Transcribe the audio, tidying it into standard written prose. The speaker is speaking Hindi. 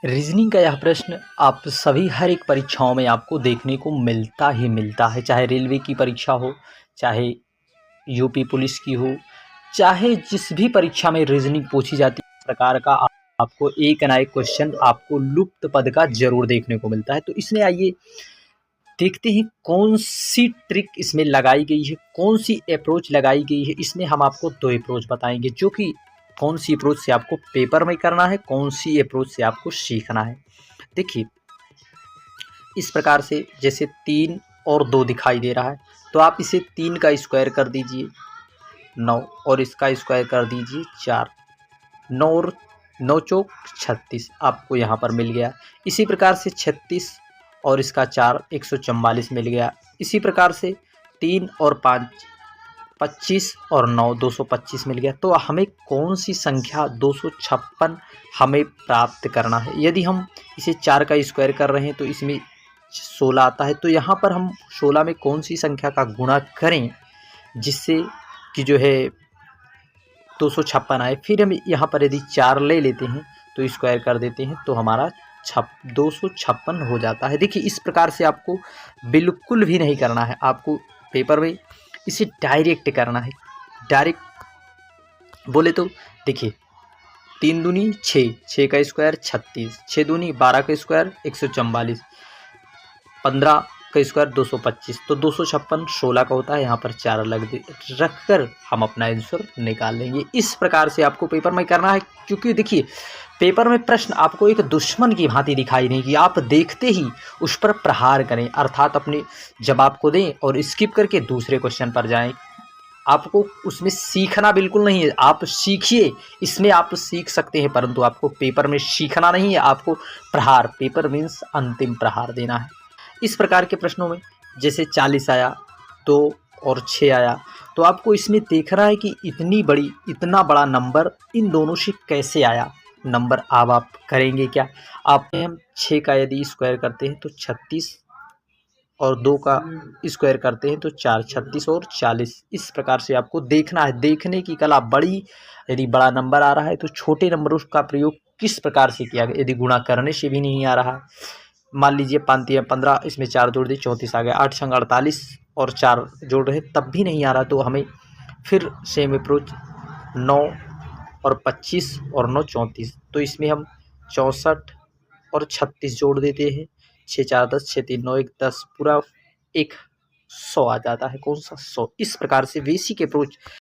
रीजनिंग का यह प्रश्न आप सभी हर एक परीक्षाओं में आपको देखने को मिलता ही मिलता है, चाहे रेलवे की परीक्षा हो, चाहे यूपी पुलिस की हो, चाहे जिस भी परीक्षा में रीजनिंग पूछी जाती है, इस प्रकार का आपको एक ना एक क्वेश्चन आपको लुप्त पद का जरूर देखने को मिलता है। तो इसमें आइए देखते हैं कौन सी ट्रिक इसमें लगाई गई है, कौन सी अप्रोच लगाई गई है। इसमें हम आपको दो अप्रोच बताएंगे, जो कि कौन सी अप्रोच से आपको पेपर में करना है, कौन सी अप्रोच से आपको सीखना है। देखिए इस प्रकार से, जैसे 3 और 2 दिखाई दे रहा है, तो आप इसे 3 का स्क्वायर कर दीजिए 9 और इसका स्क्वायर कर दीजिए 4। 9 और 9 चौक 36 आपको यहाँ पर मिल गया। इसी प्रकार से 36 और इसका 4 144 मिल गया। इसी प्रकार से 3 और 5 25 और 9 225 मिल गया। तो हमें कौन सी संख्या 256 हमें प्राप्त करना है। यदि हम इसे 4 का स्क्वायर कर रहे हैं तो इसमें 16 आता है, तो यहाँ पर हम 16 में कौन सी संख्या का गुणा करें जिससे कि जो है 256 आए। फिर हम यहाँ पर यदि 4 ले लेते हैं तो स्क्वायर कर देते हैं तो हमारा 256 हो जाता है। देखिए इस प्रकार से आपको बिल्कुल भी नहीं करना है, आपको पेपर में इसे डायरेक्ट करना है। डायरेक्ट बोले तो देखिए 3 दूनी 6, 6 का स्क्वायर 36, 6 दूनी 12 का स्क्वायर 144, 15 का स्क्वायर 225, तो 256 16 का होता है। यहाँ पर 4 अलग रख कर हम अपना आंसर निकाल लेंगे। इस प्रकार से आपको पेपर में करना है, क्योंकि देखिए पेपर में प्रश्न आपको एक दुश्मन की भांति दिखाई देगी। आप देखते ही उस पर प्रहार करें, अर्थात अपने जवाब को दें और स्किप करके दूसरे क्वेश्चन पर जाएं। आपको उसमें सीखना बिल्कुल नहीं है, आप सीखिए, इसमें आप सीख सकते हैं, परंतु आपको पेपर में सीखना नहीं है, आपको प्रहार, पेपर मीन्स अंतिम प्रहार देना है। इस प्रकार के प्रश्नों में जैसे 40 आया, 2 और 6 आया, तो आपको इसमें देखना है कि इतना बड़ा नंबर इन दोनों से कैसे आया नंबर। अब आप करेंगे क्या, आप हम 6 का यदि स्क्वायर करते हैं तो 36 और 2 का स्क्वायर करते हैं तो 4, 36 और 40। इस प्रकार से आपको देखना है, देखने की कला बड़ी। यदि बड़ा नंबर आ रहा है तो छोटे नंबरों का प्रयोग किस प्रकार से किया गया। यदि गुणा करने से भी नहीं आ रहा, मान लीजिए 5 या 15, इसमें 4 जोड़ दी 34 आ गया, 8 संग 48 और 4 जोड़ रहे तब भी नहीं आ रहा, तो हमें फिर सेम अप्रोच 9 और 25 और 9 34, तो इसमें हम 64 और 36 जोड़ देते हैं। 6 4 10, 6 3 9 1 10, पूरा 100 आ जाता है। कौन सा 100। इस प्रकार से बेसिक अप्रोच